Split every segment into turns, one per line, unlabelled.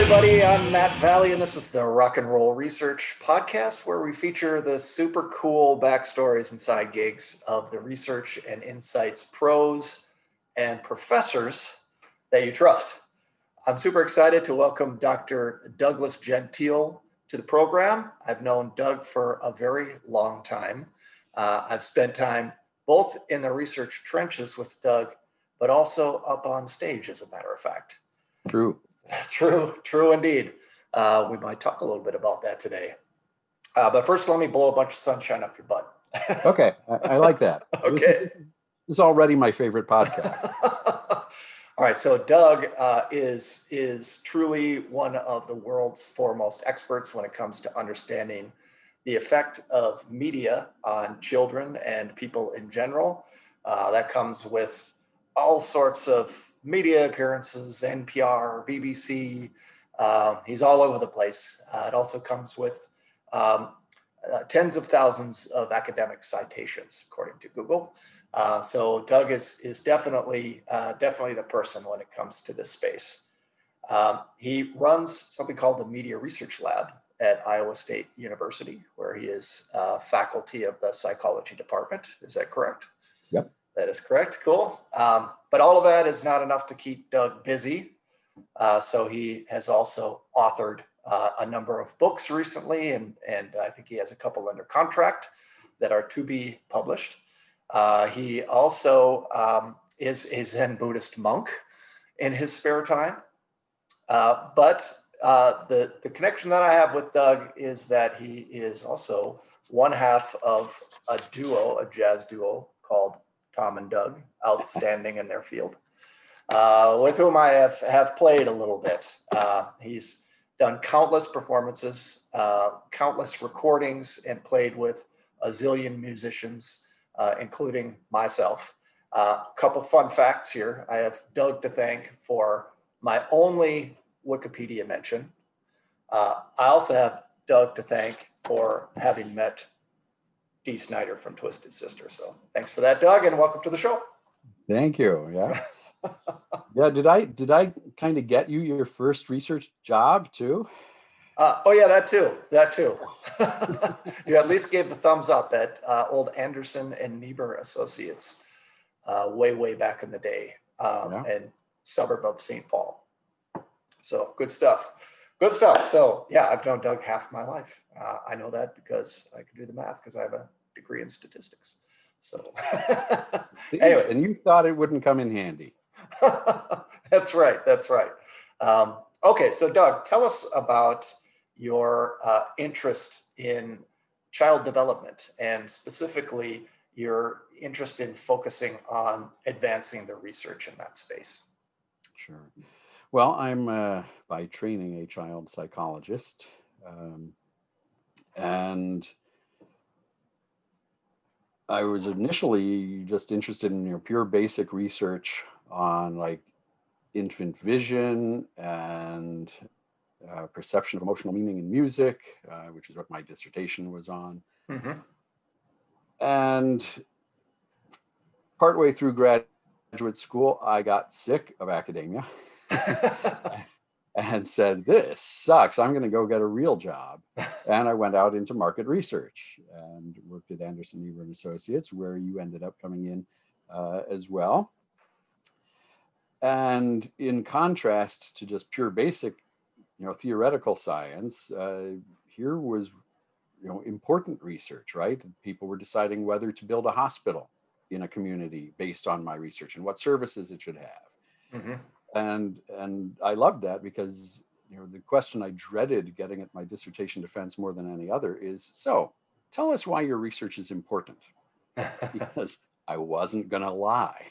everybody. I'm Matt Valley, and this is the Rock and Roll Research Podcast, where we feature the super cool backstories and side gigs of the research and insights pros and professors that you trust. I'm super excited to welcome Dr. Douglas Gentile to the program. I've known Doug for a very long time. I've spent time both in the research trenches with Doug, but also up on stage, as a matter of fact.
True
Indeed. We might talk a little bit about that today. But first, let me blow a bunch of sunshine up your butt.
Okay, I like that.
Okay.
This is already my favorite podcast.
All right, so Doug is truly one of the world's foremost experts when it comes to understanding the effect of media on children and people in general. That comes with all sorts of media appearances, NPR, BBC. He's all over the place. It also comes with tens of thousands of academic citations, according to Google. So Doug is definitely the person when it comes to this space. He runs something called the Media Research Lab at Iowa State University, where he is faculty of the psychology department. Is that correct?
Yep.
That is correct. Cool. But all of that is not enough to keep Doug busy. So he has also authored a number of books recently, and I think he has a couple under contract that are to be published. He also is a Zen Buddhist monk in his spare time. But the connection that I have with Doug is that he is also one half of a jazz duo called Tom and Doug, outstanding in their field, with whom I have played a little bit. He's done countless performances, countless recordings, and played with a zillion musicians, including myself. Couple fun facts here. I have Doug to thank for my only Wikipedia mention. I also have Doug to thank for having met Dee Snider from Twisted Sister. So thanks for that, Doug, and welcome to the show.
Thank you. Yeah. Yeah. Did I kind of get you your first research job too?
Oh yeah, that too. You at least gave the thumbs up at old Anderson and Niebuhr Associates way back in the day, and suburb of St. Paul. So good stuff. So yeah, I've known Doug half my life. I know that because I can do the math because I have a degree in statistics. So anyway,
and you thought it wouldn't come in handy.
That's right. Okay, so Doug, tell us about your interest in child development, and specifically your interest in focusing on advancing the research in that space.
Sure. Well, I'm by training a child psychologist, and I was initially just interested in pure basic research on like infant vision and perception of emotional meaning in music, which is what my dissertation was on.
Mm-hmm.
And partway through graduate school, I got sick of academia and said, this sucks. I'm going to go get a real job. And I went out into market research and worked at Anderson, Niebuhr and Associates, where you ended up coming in as well. And in contrast to just pure basic, theoretical science, here was, important research, right? People were deciding whether to build a hospital in a community based on my research and what services it should have.
Mm-hmm.
And I loved that because the question I dreaded getting at my dissertation defense more than any other is, so tell us why your research is important. Because I wasn't going to lie.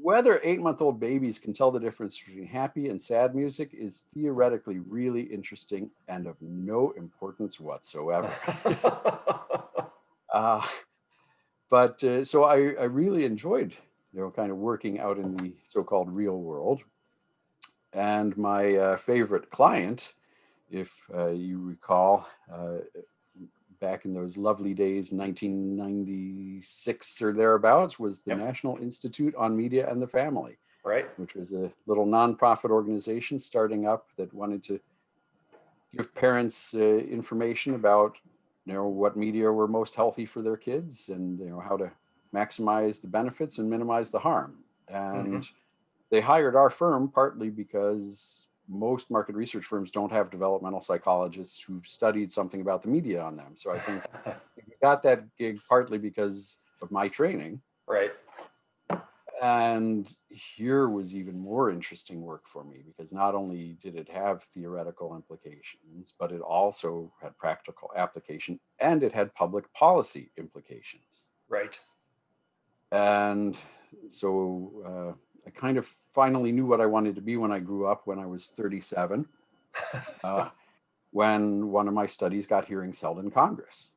Whether 8-month-old babies can tell the difference between happy and sad music is theoretically really interesting and of no importance whatsoever. So I really enjoyed kind of working out in the so-called real world. And my favorite client, if you recall, back in those lovely days, 1996 or thereabouts, was the National Institute on Media and the Family.
Right.
which was a little nonprofit organization starting up that wanted to give parents information about, what media were most healthy for their kids, and how to maximize the benefits and minimize the harm.
Hmm.
And they hired our firm partly because most market research firms don't have developmental psychologists who've studied something about the media on them. So I think we got that gig partly because of my training.
Right.
And here was even more interesting work for me, because not only did it have theoretical implications, but it also had practical application, and it had public policy implications.
Right.
And so I kind of finally knew what I wanted to be when I grew up, when I was 37, uh, when one of my studies got hearings held in Congress.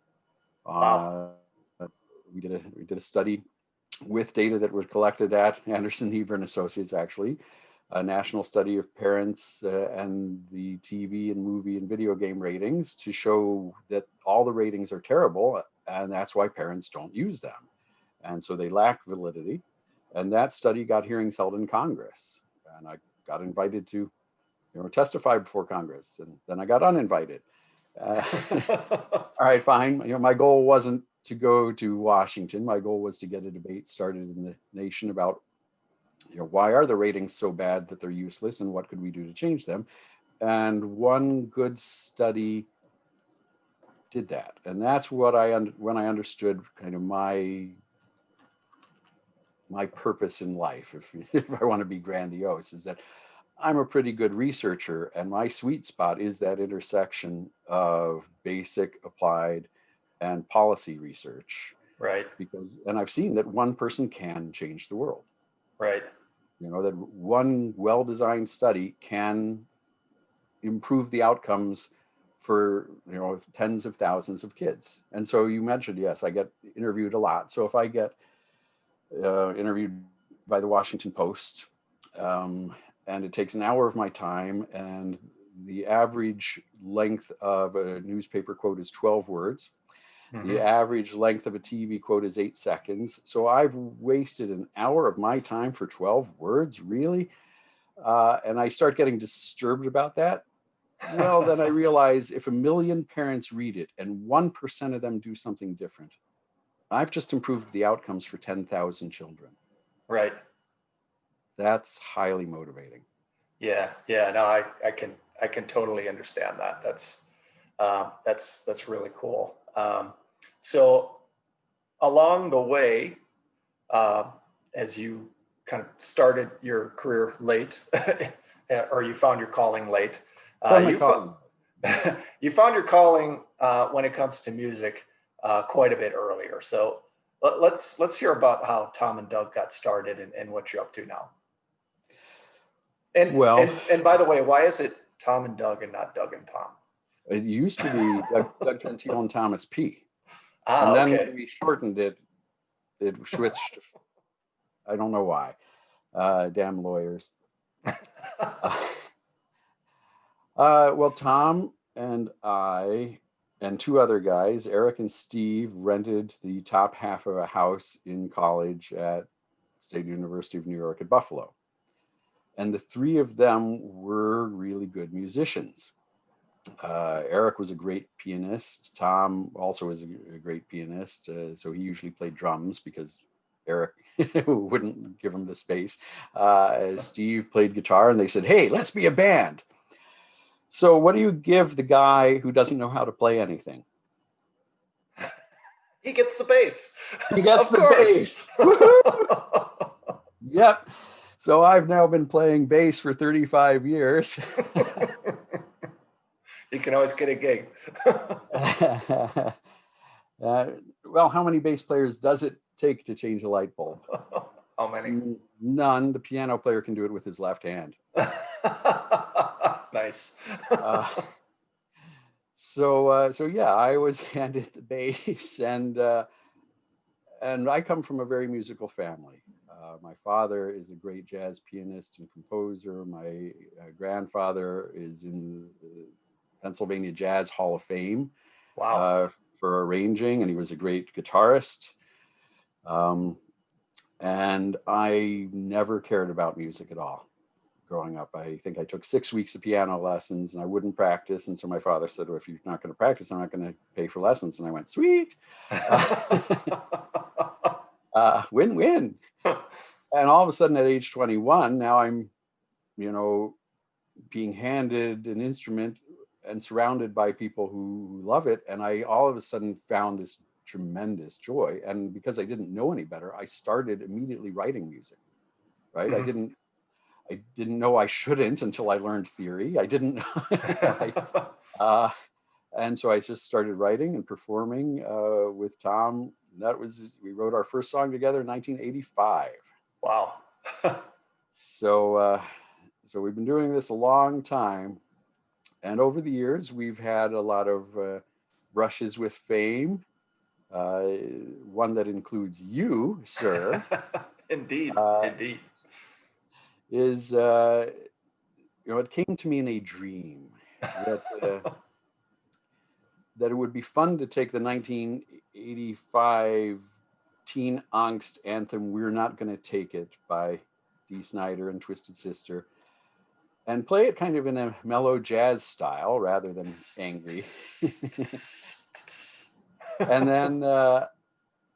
Wow.
We did a study with data that was collected at Anderson, Heaver and Associates, actually, a national study of parents and the TV and movie and video game ratings, to show that all the ratings are terrible, and that's why parents don't use them. And so they lack validity. And that study got hearings held in Congress. And I got invited to testify before Congress. And then I got uninvited. All right, fine. My goal wasn't to go to Washington. My goal was to get a debate started in the nation about, why are the ratings so bad that they're useless, and what could we do to change them? And one good study did that. And that's what when I understood kind of my purpose in life, if I want to be grandiose, is that I'm a pretty good researcher, and my sweet spot is that intersection of basic, applied, and policy research.
Right.
And I've seen that one person can change the world.
Right.
That one well-designed study can improve the outcomes for tens of thousands of kids. And so you mentioned, yes, I get interviewed a lot. So if I get interviewed by the Washington Post, and it takes an hour of my time, and the average length of a newspaper quote is 12 words.
Mm-hmm.
The average length of a TV quote is 8 seconds. So I've wasted an hour of my time for 12 words, really? And I start getting disturbed about that. Well, then I realize if 1 million parents read it and 1% of them do something different, I've just improved the outcomes for 10,000 children.
Right.
That's highly motivating.
Yeah. Yeah. No, I can totally understand that. That's really cool. So along the way, as you kind of started your career late, or you found your calling late, you found your calling when it comes to music quite a bit earlier. So let's hear about how Tom and Doug got started, and what you're up to now. And by the way, why is it Tom and Doug and not Doug and Tom?
It used to be Doug Gentile and Thomas P.
Ah,
and then
okay.
when we shortened it, it switched. I don't know why. Damn lawyers. Well, Tom and I and two other guys, Eric and Steve, rented the top half of a house in college at State University of New York at Buffalo. And the three of them were really good musicians. Eric was a great pianist. Tom also was a great pianist. So he usually played drums because Eric wouldn't give him the space. Steve played guitar, and they said, "Hey, let's be a band." So what do you give the guy who doesn't know how to play anything?
He gets the bass.
He gets the bass. Yep. So I've now been playing bass for 35 years.
You can always get a gig.
Well, how many bass players does it take to change a light bulb?
How many?
None. The piano player can do it with his left hand.
Nice.
So yeah, I was handed the bass, and I come from a very musical family. My father is a great jazz pianist and composer. My grandfather is in the Pennsylvania Jazz Hall of Fame.
Wow.
For arranging, and he was a great guitarist. And I never cared about music at all growing up. I think I took 6 weeks of piano lessons and I wouldn't practice. And so my father said, well, if you're not going to practice, I'm not going to pay for lessons. And I went, sweet. Win-win. And all of a sudden at age 21, now I'm, being handed an instrument and surrounded by people who love it. And I all of a sudden found this tremendous joy. And because I didn't know any better, I started immediately writing music, right?
Mhm.
I didn't know I shouldn't until I learned theory. I didn't, and so I just started writing and performing with Tom. We wrote our first song together in 1985.
Wow.
So we've been doing this a long time. And over the years, we've had a lot of brushes with fame. One that includes you, sir.
Indeed, indeed.
Is it came to me in a dream that that it would be fun to take the 1985 teen angst anthem "We're Not Gonna Take It" by Dee Snider and Twisted Sister and play it kind of in a mellow jazz style rather than angry. And then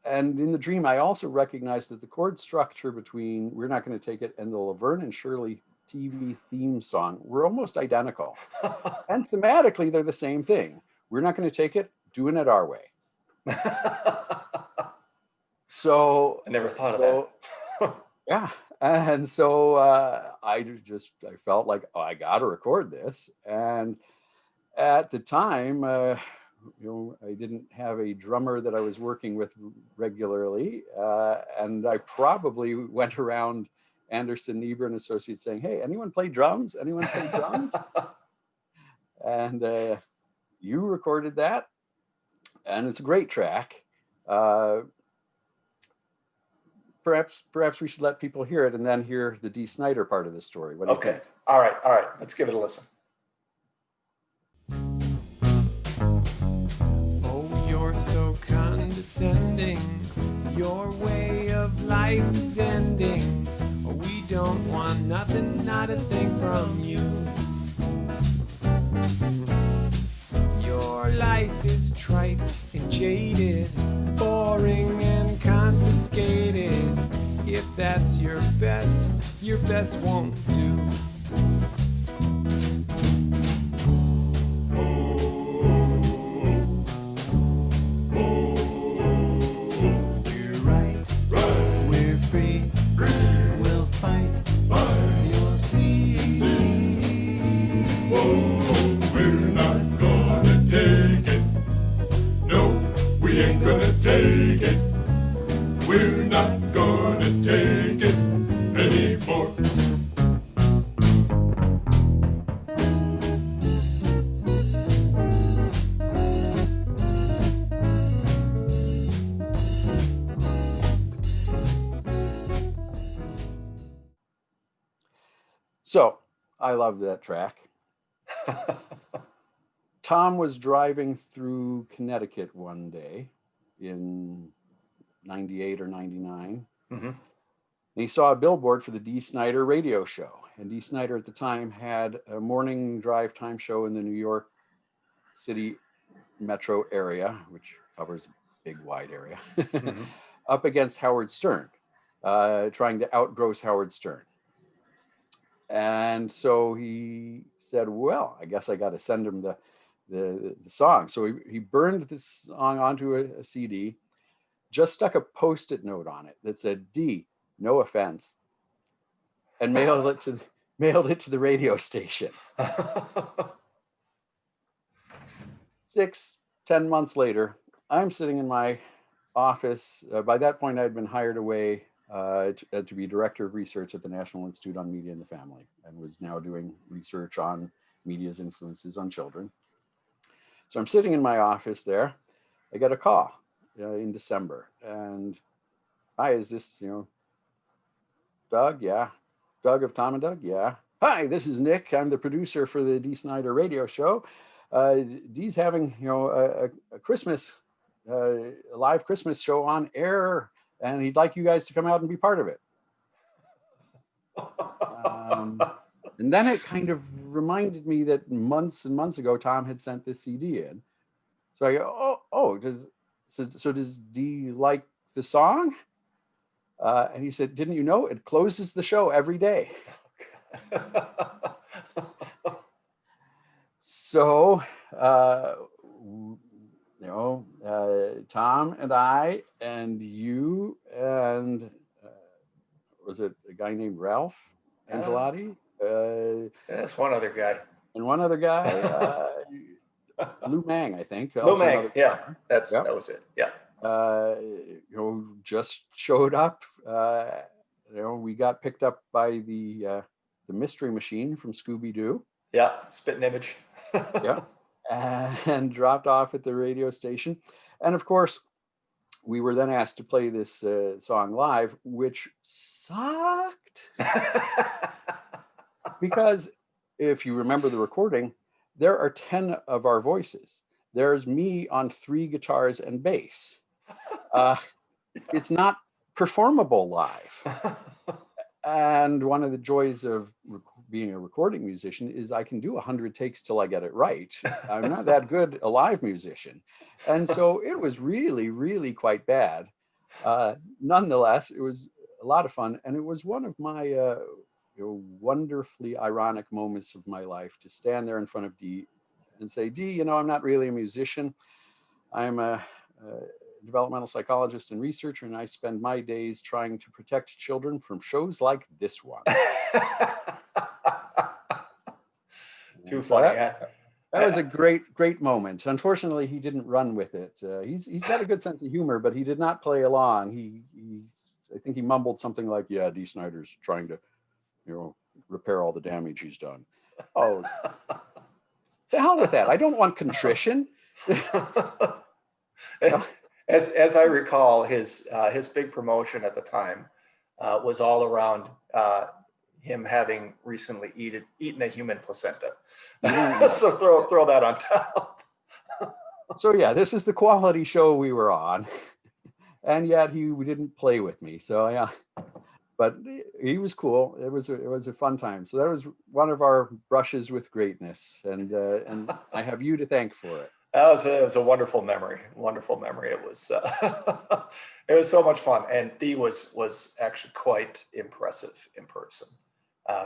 and in the dream, I also recognized that the chord structure between "We're Not Going to Take It" and the Laverne and Shirley TV theme song were almost identical. And thematically, they're the same thing. We're not going to take it, doing it our way. So
I never thought of that.
Yeah. And so I felt like, oh, I got to record this. And at the time, I didn't have a drummer that I was working with regularly. And I probably went around Anderson, Niebuhr and Associates saying, hey, anyone play drums? Anyone play drums? And you recorded that. And it's a great track. Perhaps we should let people hear it and then hear the Dee Snider part of the story. What do you think?
All right. Let's give it a listen.
Oh, you're so condescending. Your way of life is ending. We don't want nothing, not a thing from you. Your life is trite and jaded, boring and confiscated. If that's your best won't do. We're right, we're free, we'll fight, you'll see.
We're not gonna take it. No, we ain't gonna take it. We're not gonna take it anymore.
So I love that track. Tom was driving through Connecticut one day in 98 or 99.
Mm-hmm.
And he saw a billboard for the Dee Snider radio show. And Dee Snider at the time had a morning drive time show in the New York City metro area, which covers a big, wide area,
Mm-hmm.
up against Howard Stern, trying to outgross Howard Stern. And so he said, well, I guess I got to send him the song. So he burned this song onto a CD, just stuck a Post-it note on it that said, D, no offense, and mailed it to the radio station. 6-10 months later, I'm sitting in my office. By that point, I'd been hired away to be director of research at the National Institute on Media and the Family, and was now doing research on media's influences on children. So I'm sitting in my office there. I get a call in December, and hi, is this Doug? Yeah, Doug of Tom and Doug. Yeah. Hi, this is Nick. I'm the producer for the Dee Snider radio show. Dee's having a Christmas a live Christmas show on air and he'd like you guys to come out and be part of it. And then it kind of reminded me that months and months ago, Tom had sent this CD in. So I go, does Dee like the song? And he said, didn't you know it closes the show every day? So, Tom and I and you and was it a guy named Ralph Angelotti?
That's one other guy.
And one other guy, Lou Mang, I think.
Lou Mang, yeah,
Yep.
that was it. Yeah.
Just showed up. We got picked up by the Mystery Machine from Scooby-Doo.
Yeah, Spitting Image.
Yeah, and dropped off at the radio station. And of course, we were then asked to play this song live, which sucked. Because if you remember the recording, there are 10 of our voices. There's me on 3 guitars and bass. It's not performable live. And one of the joys of being a recording musician is I can do 100 takes till I get it right. I'm not that good a live musician. And so it was really, really quite bad. Nonetheless, it was a lot of fun. And it was one of my wonderfully ironic moments of my life to stand there in front of Dee and say, Dee, I'm not really a musician. I'm a developmental psychologist and researcher, and I spend my days trying to protect children from shows like this one.
Too funny.
That was a great moment. Unfortunately, he didn't run with it. He's got a good sense of humor, but he did not play along. I think he mumbled something like, "Yeah, Dee Snider's trying to, repair all the damage he's done." Oh, the hell with that! I don't want contrition.
As I recall, his big promotion at the time was all around him having recently eaten a human placenta. So throw that on top.
So yeah, this is the quality show we were on, and yet he didn't play with me. So yeah, but he was cool. It was a fun time. So that was one of our brushes with greatness, and I have you to thank for it.
It was a wonderful memory. Wonderful memory. It was it was so much fun, and Dee was actually quite impressive in person.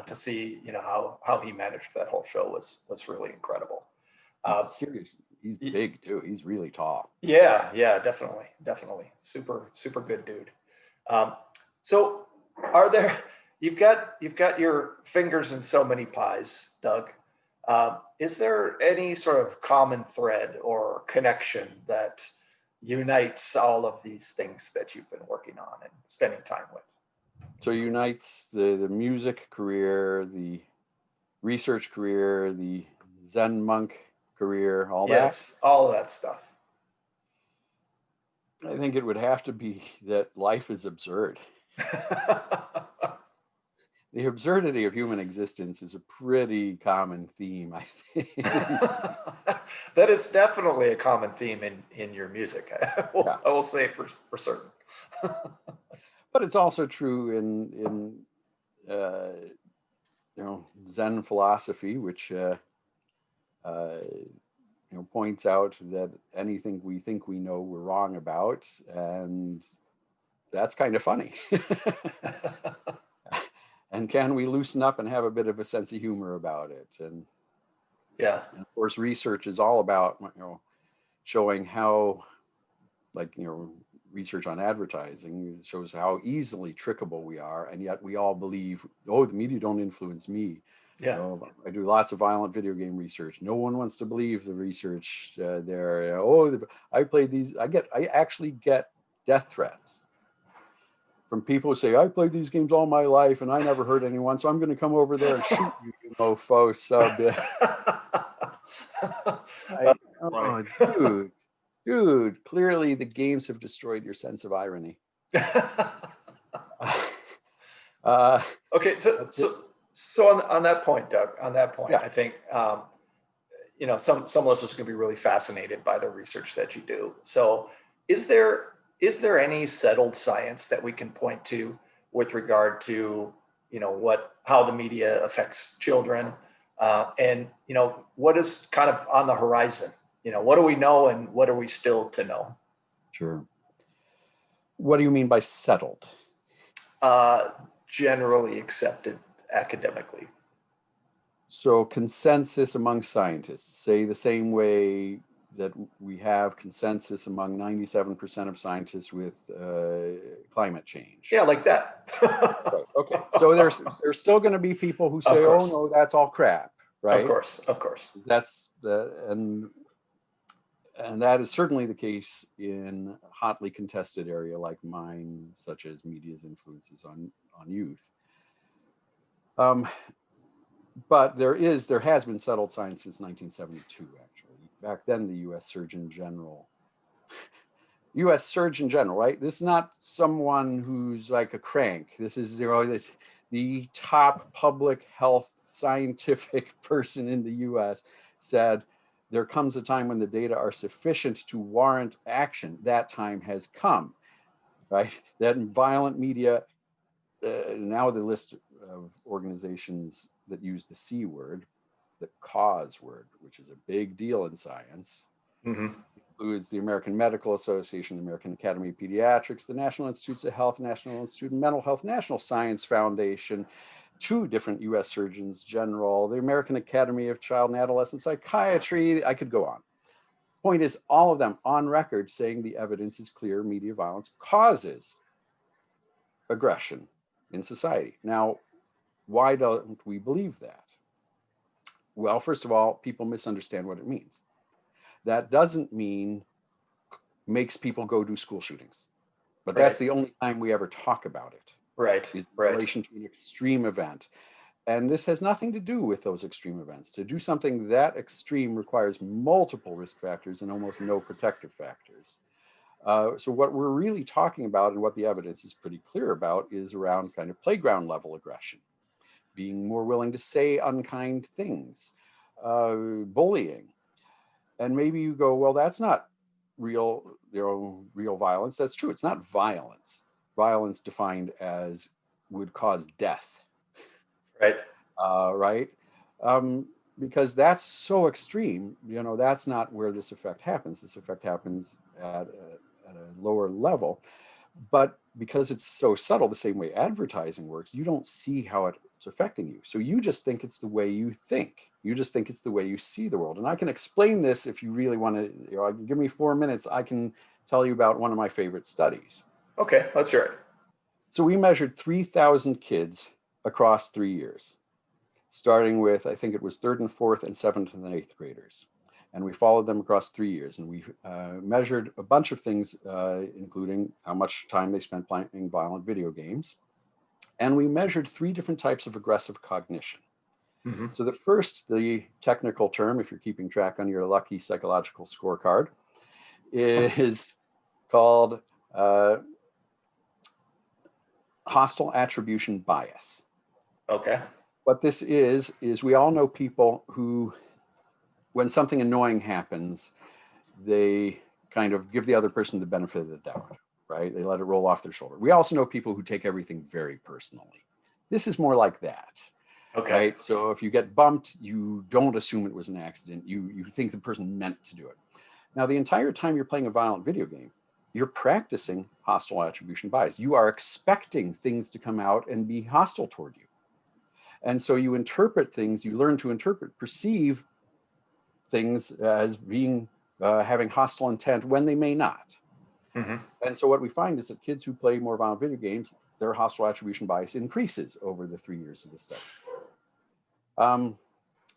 To see how he managed that whole show was really incredible.
Seriously, he's big too. He's really tall.
Yeah, definitely. Super good dude. So you've got your fingers in so many pies, Doug. Is there any sort of common thread or connection that unites all of these things that you've been working on and spending time with?
So unites the music career, the research career, the Zen monk career, all that?
Yes, all of that stuff.
I think it would have to be that life is absurd. The absurdity of human existence is a pretty common theme, I think.
That is definitely a common theme in your music. I will say for certain.
But it's also true in Zen philosophy, which points out that anything we think we know we're wrong about, and that's kind of funny. And can we loosen up and have a bit of a sense of humor about it? And of course, research is all about showing how, research on advertising shows how easily trickable we are, and yet we all believe, the media don't influence me.
Yeah.
I do lots of violent video game research. No one wants to believe the research there. I played these. I actually get death threats from people who say, I played these games all my life and I never hurt anyone, so I'm going to come over there and shoot you, you mofo sub. Dude, clearly the games have destroyed your sense of irony.
Okay, so on that point, Doug, I think some listeners are going to be really fascinated by the research that you do. So is there is there any settled science that we can point to with regard to, how the media affects children? And, what is kind of on the horizon? What do we know and what are we still to know?
Sure. What do you mean by settled?
Generally accepted academically.
So consensus among scientists, say the same way that we have consensus among 97% of scientists with climate change.
Yeah, like that.
Right. Okay. So there's still going to be people who say, "Oh no, that's all crap," right?
Of course.
That's and that is certainly the case in a hotly contested area like mine, such as media's influences on youth. But there has been settled science since 1972, actually. Back then, the U.S. Surgeon General, right? This is not someone who's like a crank. This is, the top public health scientific person in the U.S. said, there comes a time when the data are sufficient to warrant action. That time has come, right? That violent media, now the list of organizations that use the C word, the cause word, which is a big deal in science, includes the American Medical Association, the American Academy of Pediatrics, the National Institutes of Health, National Institute of Mental Health, National Science Foundation, 2 different U.S. Surgeons General, the American Academy of Child and Adolescent Psychiatry. I could go on. Point is, all of them on record saying the evidence is clear media violence causes aggression in society. Now, why don't we believe that? Well, first of all, people misunderstand what it means. That doesn't mean makes people go do school shootings, but that's the only time we ever talk about it.
Right.
In relation to an extreme event. And this has nothing to do with those extreme events. To do something that extreme requires multiple risk factors and almost no protective factors. So what we're really talking about, and what the evidence is pretty clear about, is around kind of playground level aggression, being more willing to say unkind things, bullying. And maybe you go, well, that's not real violence. That's true. It's not violence. Violence defined as would cause death.
Right.
Right. Because that's so extreme, that's not where this effect happens. This effect happens at a lower level. But because it's so subtle, the same way advertising works, you don't see how it's affecting you. So you just think it's the way you think. You just think it's the way you see the world. And I can explain this if you really want to, give me 4 minutes, I can tell you about one of my favorite studies.
Okay, let's hear it.
So we measured 3,000 kids across 3 years, starting with, I think it was 3rd and 4th and 7th and 8th graders. And we followed them across 3 years. And we measured a bunch of things, including how much time they spent playing violent video games. And we measured 3 different types of aggressive cognition. So the first, the technical term, if you're keeping track on your lucky psychological scorecard, is called hostile attribution bias.
Okay.
What this is we all know people who, when something annoying happens, they kind of give the other person the benefit of the doubt, right? They let it roll off their shoulder. We also know people who take everything very personally. This is more like that.
Okay.
Right? So if you get bumped, you don't assume it was an accident. You think the person meant to do it. Now, the entire time you're playing a violent video game, you're practicing hostile attribution bias. You are expecting things to come out and be hostile toward you. And so you interpret things, you learn to perceive things as being, having hostile intent when they may not. And so what we find is that kids who play more violent video games, their hostile attribution bias increases over the 3 years of the study.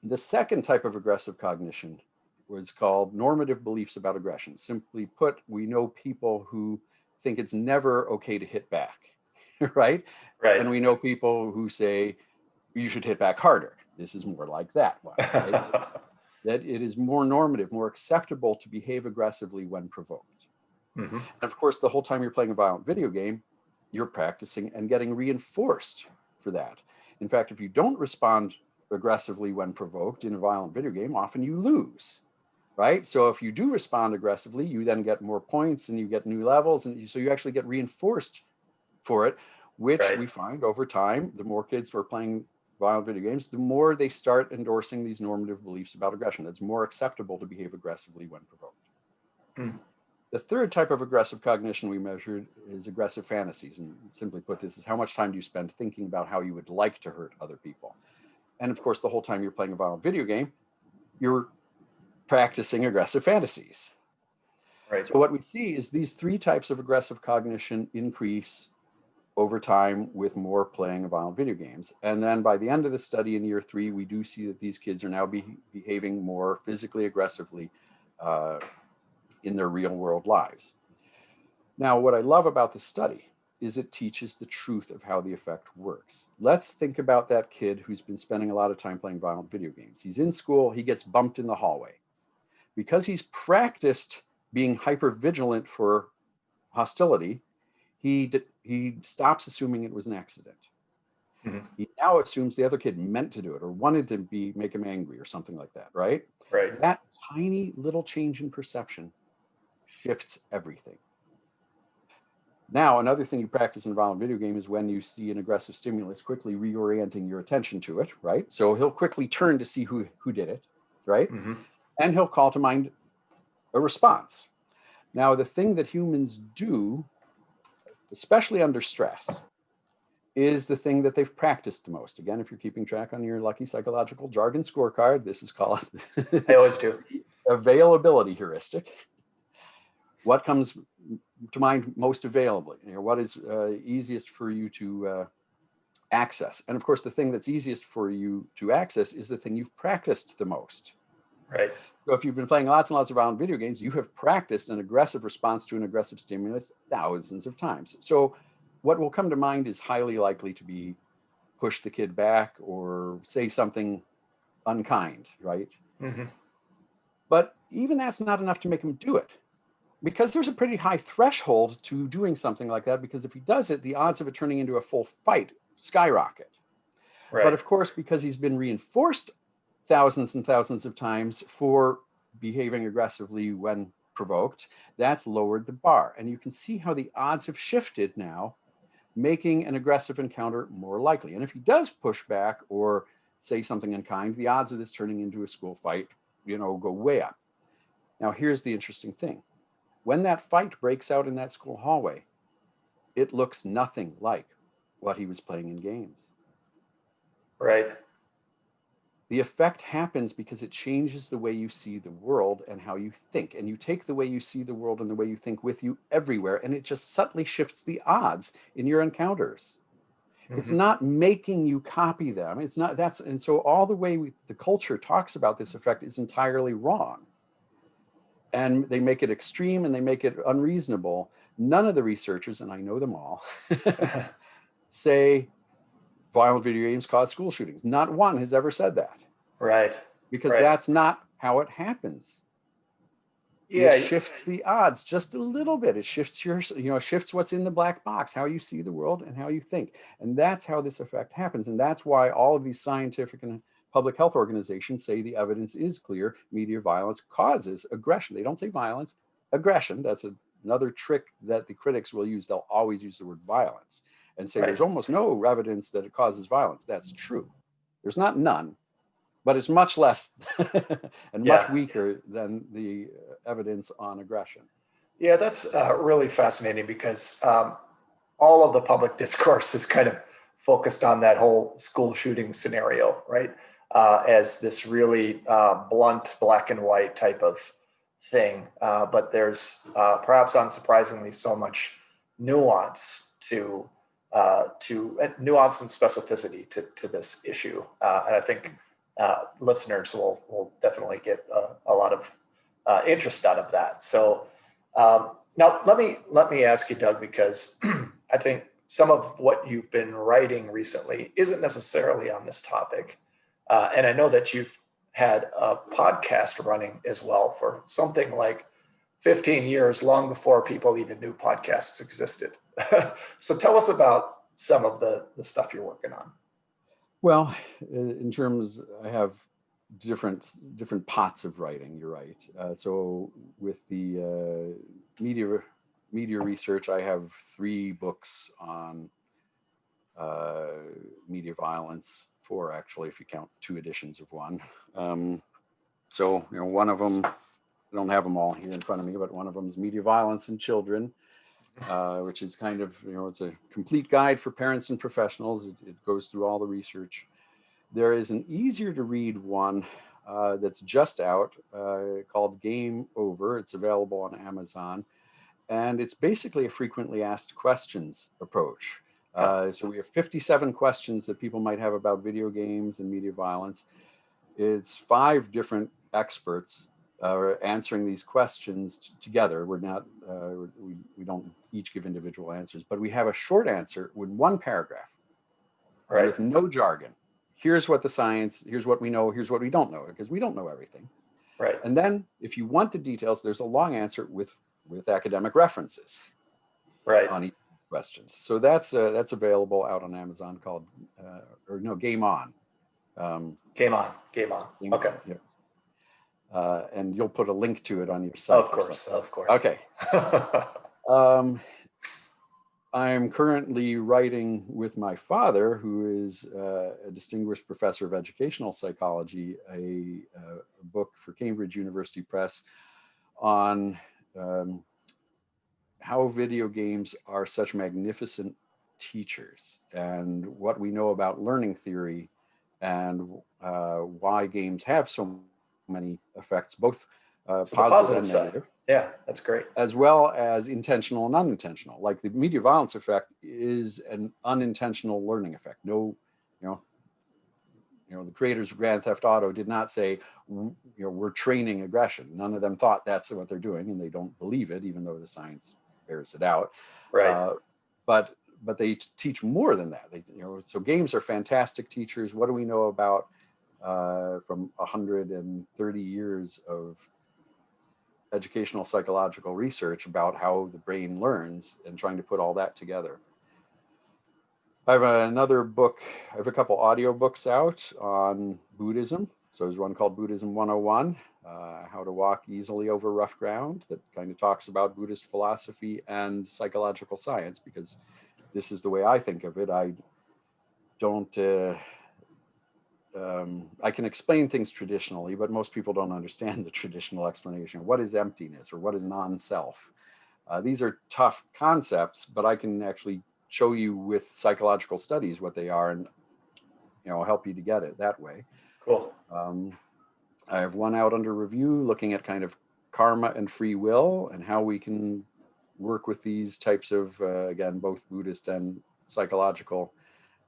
The second type of aggressive cognition was called normative beliefs about aggression. Simply put, we know people who think it's never okay to hit back, right?
Right.
And we know people who say, you should hit back harder. This is more like that one, right? That it is more normative, more acceptable to behave aggressively when provoked. And of course, the whole time you're playing a violent video game, you're practicing and getting reinforced for that. In fact, if you don't respond aggressively when provoked in a violent video game, often you lose. right? So if you do respond aggressively, you then get more points and you get new levels. And so you actually get reinforced for it, which
Right.
we find over time, the more kids who are playing violent video games, the more they start endorsing these normative beliefs about aggression. It's more acceptable to behave aggressively when provoked.
Mm.
The third type of aggressive cognition we measured is aggressive fantasies. And simply put, this is how much time do you spend thinking about how you would like to hurt other people? And of course, the whole time you're playing a violent video game, you're practicing aggressive fantasies.
Right.
So what we see is these three types of aggressive cognition increase over time with more playing of violent video games. And then by the end of the study in year 3, we do see that these kids are now behaving more physically aggressively in their real world lives. Now, what I love about the study is it teaches the truth of how the effect works. Let's think about that kid who's been spending a lot of time playing violent video games. He's in school, he gets bumped in the hallway. Because he's practiced being hypervigilant for hostility, he stops assuming it was an accident.
Mhm.
He now assumes the other kid meant to do it or wanted to make him angry or something like that, right?
Right.
That tiny little change in perception shifts everything. Now, another thing you practice in a violent video game is when you see an aggressive stimulus, quickly reorienting your attention to it, right? So he'll quickly turn to see who did it, right?
Mm-hmm.
And he'll call to mind a response. Now, the thing that humans do, especially under stress, is the thing that they've practiced the most. Again, if you're keeping track on your lucky psychological jargon scorecard, this is called
I always do.
availability heuristic. What comes to mind most availably? What is easiest for you to access? And of course, the thing that's easiest for you to access is the thing you've practiced the most.
Right.
So if you've been playing lots and lots of violent video games, you have practiced an aggressive response to an aggressive stimulus thousands of times. So what will come to mind is highly likely to be push the kid back or say something unkind, right?
Mm-hmm.
But even that's not enough to make him do it, because there's a pretty high threshold to doing something like that, because if he does it, the odds of it turning into a full fight skyrocket.
Right.
But of course, because he's been reinforced thousands and thousands of times for behaving aggressively when provoked, that's lowered the bar. And you can see how the odds have shifted now, making an aggressive encounter more likely. And if he does push back or say something unkind, the odds of this turning into a school fight, go way up. Now, here's the interesting thing. When that fight breaks out in that school hallway, it looks nothing like what he was playing in games.
Right.
The effect happens because it changes the way you see the world and how you think. And you take the way you see the world and the way you think with you everywhere, and it just subtly shifts the odds in your encounters. Mm-hmm. It's not making you copy them. It's not, and so all the way the culture talks about this effect is entirely wrong. And they make it extreme and they make it unreasonable. None of the researchers, and I know them all, say violent video games cause school shootings. Not one has ever said that.
Right.
Because
right.
that's not how it happens.
Yeah.
It shifts the odds just a little bit. It shifts shifts what's in the black box, how you see the world and how you think. And that's how this effect happens. And that's why all of these scientific and public health organizations say the evidence is clear. Media violence causes aggression. They don't say violence, aggression. That's another trick that the critics will use. They'll always use the word violence and say there's almost no evidence that it causes violence. That's true. There's not none, but it's much less and much weaker than the evidence on aggression.
Yeah, that's really fascinating, because all of the public discourse is kind of focused on that whole school shooting scenario, right? As this really blunt, black and white type of thing. But there's perhaps unsurprisingly so much nuance to nuance and specificity to this issue. And I think listeners will definitely get a lot of interest out of that. So now let me ask you, Doug, because I think some of what you've been writing recently isn't necessarily on this topic. And I know that you've had a podcast running as well for something like 15 years, long before people even knew podcasts existed. So tell us about some of the stuff you're working on.
Well, in terms, I have different pots of writing. You're right. So with the media research, I have 3 books on media violence, 4 actually, if you count 2 editions of one. So one of them, I don't have them all here in front of me, but one of them is media violence in children, which is kind of, it's a complete guide for parents and professionals. It goes through all the research. There is an easier to read one that's just out called Game Over. It's available on Amazon. And it's basically a frequently asked questions approach. So we have 57 questions that people might have about video games and media violence. It's 5 different experts answering these questions together. We're not, we don't each give individual answers, but we have a short answer with 1 paragraph,
Right.
with no jargon. Here's what the science, here's what we know, here's what we don't know, because we don't know everything.
Right.
And then if you want the details, there's a long answer with academic references on each questions. So that's available out on Amazon called, Game On.
Game on. Okay.
Yeah. And you'll put a link to it on your site.
Of course.
Okay. I'm currently writing with my father, who is a distinguished professor of educational psychology, a book for Cambridge University Press on how video games are such magnificent teachers, and what we know about learning theory, and why games have so many effects, both positive and negative.
Yeah, that's great.
As well as intentional and unintentional. Like the media violence effect is an unintentional learning effect. No, the creators of Grand Theft Auto did not say, we're training aggression. None of them thought that's what they're doing, and they don't believe it, even though the science bears it out.
Right.
But they teach more than that. So games are fantastic teachers. What do we know about from 130 years of educational psychological research about how the brain learns, and trying to put all that together? I have another book. I have a couple audio books out on Buddhism. So there's one called Buddhism 101, How to Walk Easily Over Rough Ground, that kind of talks about Buddhist philosophy and psychological science, because this is the way I think of it. I don't, I can explain things traditionally, but most people don't understand the traditional explanation. What is emptiness, or what is non-self? These are tough concepts, but I can actually show you with psychological studies what they are, and help you to get it that way.
Cool.
I have one out under review looking at kind of karma and free will, and how we can work with these types of, again, both Buddhist and psychological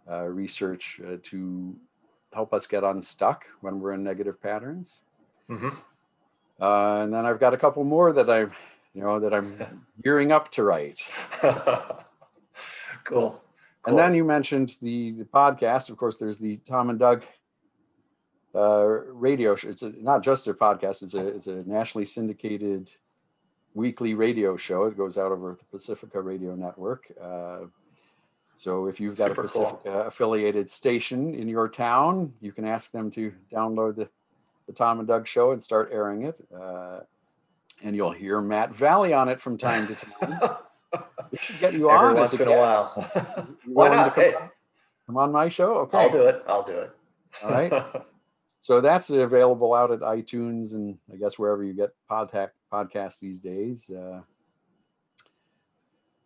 research to help us get unstuck when we're in negative patterns.
Mm-hmm.
And then I've got a couple more that I'm gearing up to write.
Cool.
And then you mentioned the podcast. Of course, there's the Tom and Doug radio show. It's not just a podcast. It's a nationally syndicated weekly radio show. It goes out over the Pacifica Radio Network. So if you've got a Pacifica affiliated station in your town, you can ask them to download the Tom and Doug show and start airing it. And you'll hear Matt Valley on it from time to time. We should get you
every
on
once
as a
in a
guest.
while. Why not? Hey,
come on my show. Okay,
I'll do it. All
right. So that's available out at iTunes, and I guess wherever you get podcasts these days.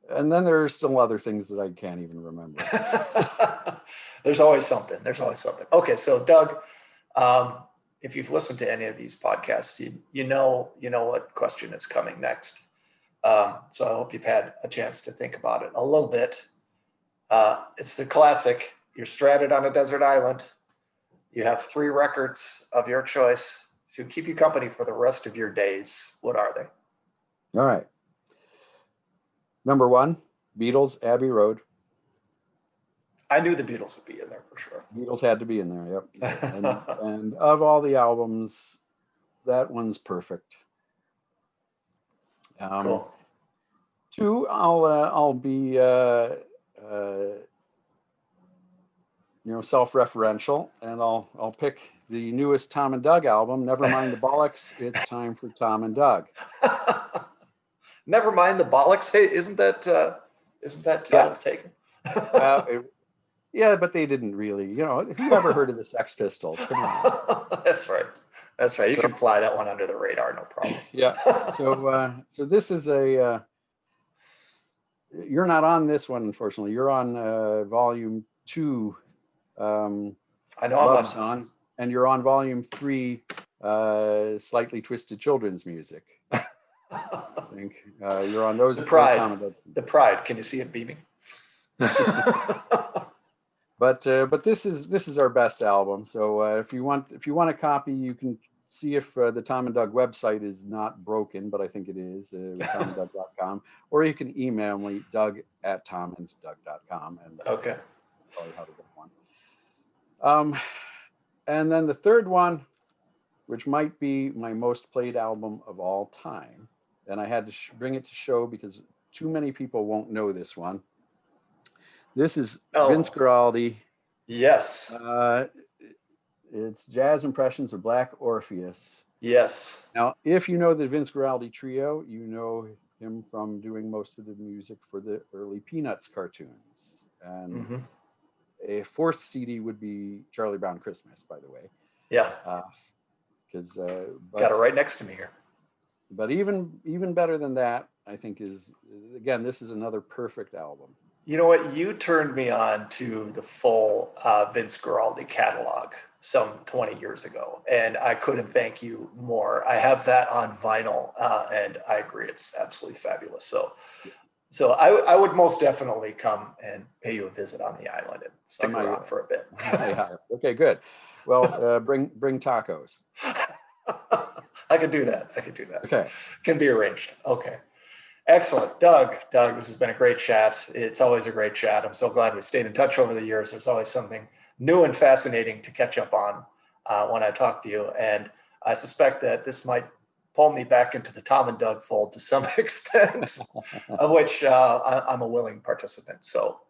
And then there are still other things that I can't even remember.
There's always something. Okay, so Doug, if you've listened to any of these podcasts, you know what question is coming next. So I hope you've had a chance to think about it a little bit. It's the classic. You're stranded on a desert island. You have 3 records of your choice to keep you company for the rest of your days. What are they?
All right. Number 1, Beatles, Abbey Road.
I knew the Beatles would be in there for sure.
Beatles had to be in there, yep. And of all the albums, that one's perfect.
Cool.
2, I'll be self-referential, and I'll pick the newest Tom and Doug album. Never mind the bollocks. It's time for Tom and Doug.
Never mind the bollocks. Hey, isn't that title taken?
Yeah, but they didn't really. You know, have you ever heard of the Sex Pistols? Come on.
That's right. That's right. You can fly that one under the radar, no problem.
Yeah. So this is a. You're not on this one, unfortunately. You're on volume 2.
I know
Love
I'm on.
Songs, and you're on volume 3. Slightly Twisted Children's Music. I think you're on those.
The Pride.
Those
the Pride. Can you see it beaming?
But this is our best album. So if you want a copy, you can see if the Tom and Doug website is not broken, but I think it is, tomanddug.com, or you can email me, doug@tomanddug.com, and
Okay.
probably how to get one. And then the third one, which might be my most played album of all time, and I had to bring it to show because too many people won't know this one. This is Vince Guaraldi.
Yes.
It's Jazz Impressions of Black Orpheus.
Yes.
Now, if you know the Vince Guaraldi Trio, you know him from doing most of the music for the early Peanuts cartoons. And a fourth CD would be Charlie Brown Christmas, by the way.
Yeah.
Because
got it right next to me here.
But even better than that, I think, is, again, this is another perfect album.
You know what? You turned me on to the full Vince Guaraldi catalog some 20 years ago, and I couldn't thank you more. I have that on vinyl, and I agree, it's absolutely fabulous. So I would most definitely come and pay you a visit on the island and stick around for a bit.
Okay, good. Well, bring tacos.
I could do that.
Okay.
Can be arranged. Okay. Excellent. Doug, this has been a great chat. It's always a great chat. I'm so glad we stayed in touch over the years. There's always something new and fascinating to catch up on when I talk to you. And I suspect that this might pull me back into the Tom and Doug fold to some extent, of which I'm a willing participant. So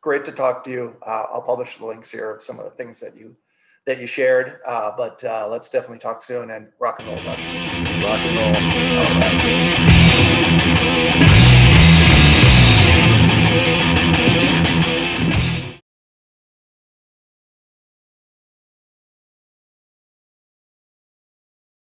great to talk to you. I'll publish the links here of some of the things that you shared, but let's definitely talk soon, and rock and roll, Doug.
Rock and roll. All right.